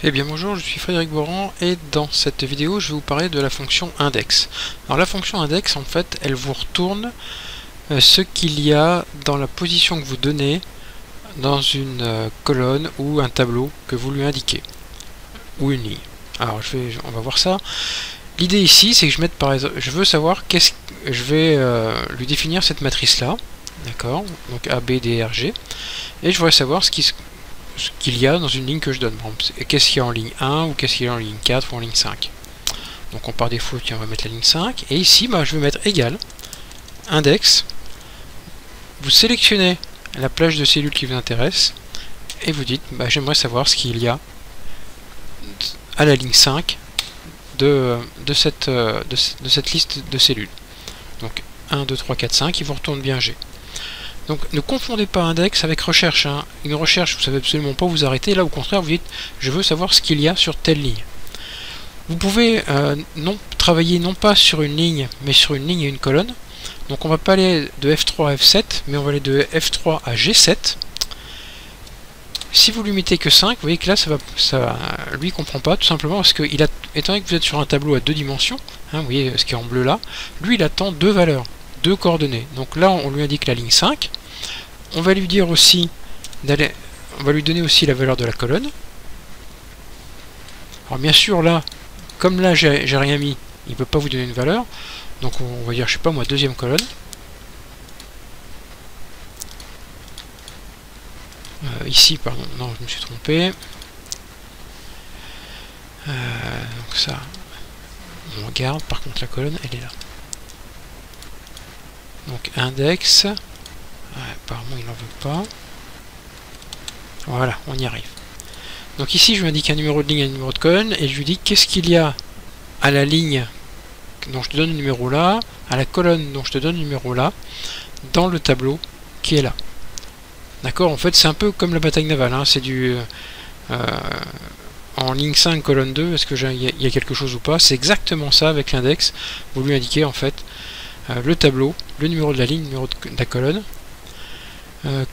Eh bien bonjour, je suis Frédéric Boran et dans cette vidéo je vais vous parler de la fonction index. Alors la fonction index en fait elle vous retourne ce qu'il y a dans la position que vous donnez dans une colonne ou un tableau que vous lui indiquez ou une ligne. Alors on va voir ça. L'idée ici c'est que je mette par exemple, je veux savoir je vais lui définir cette matrice là, d'accord, donc A, B, D, R, G, et je voudrais savoir ce qu'il y a dans une ligne que je donne. Qu'est-ce qu'il y a en ligne 1 ou qu'est-ce qu'il y a en ligne 4 ou en ligne 5. Donc on part défaut, tiens, on va mettre la ligne 5. Et ici, je vais mettre égal, index. Vous sélectionnez la plage de cellules qui vous intéresse et vous dites, j'aimerais savoir ce qu'il y a à la ligne 5 de cette liste de cellules. Donc 1, 2, 3, 4, 5, il vous retourne bien G. Donc ne confondez pas index avec recherche. Une recherche, vous ne savez absolument pas où vous arrêter. Là, au contraire, vous dites je veux savoir ce qu'il y a sur telle ligne. Vous pouvez travailler non pas sur une ligne, mais sur une ligne et une colonne. Donc on va pas aller de F3 à F7, mais on va aller de F3 à G7. Si vous lui mettez que 5, vous voyez que là, lui ne comprend pas, tout simplement parce que étant donné que vous êtes sur un tableau à deux dimensions, vous voyez ce qui est en bleu là, lui il attend deux valeurs, deux coordonnées. Donc là, on lui indique la ligne 5. On va lui dire aussi on va lui donner aussi la valeur de la colonne. Alors bien sûr là, comme là j'ai rien mis, il ne peut pas vous donner une valeur. Donc on va dire, je sais pas moi, deuxième colonne. Ici, pardon, non, je me suis trompé. Donc ça, on regarde. Par contre la colonne, elle est là. Donc index. Apparemment il n'en veut pas. Voilà, on y arrive. Donc ici je lui indique un numéro de ligne et un numéro de colonne et je lui dis qu'est-ce qu'il y a à la ligne dont je te donne le numéro là, à la colonne dont je te donne le numéro là, dans le tableau qui est là. D'accord, en fait c'est un peu comme la bataille navale, c'est du en ligne 5 colonne 2, est-ce que il y a quelque chose ou pas? C'est exactement ça avec l'index, vous lui indiquez en fait le tableau, le numéro de la ligne, le numéro de la colonne.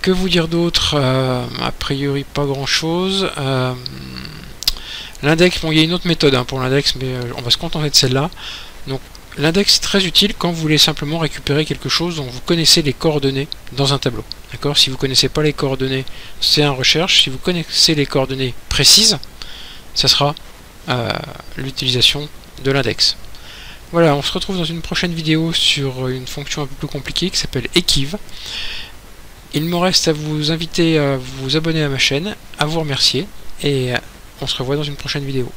Que vous dire d'autre? A priori pas grand chose. L'index, il y a une autre méthode pour l'index, mais on va se contenter de celle-là. Donc l'index est très utile quand vous voulez simplement récupérer quelque chose dont vous connaissez les coordonnées dans un tableau. D'accord? Si vous ne connaissez pas les coordonnées, c'est un recherche. Si vous connaissez les coordonnées précises, ça sera l'utilisation de l'index. Voilà, on se retrouve dans une prochaine vidéo sur une fonction un peu plus compliquée qui s'appelle equiv. Il me reste à vous inviter à vous abonner à ma chaîne, à vous remercier, et on se revoit dans une prochaine vidéo.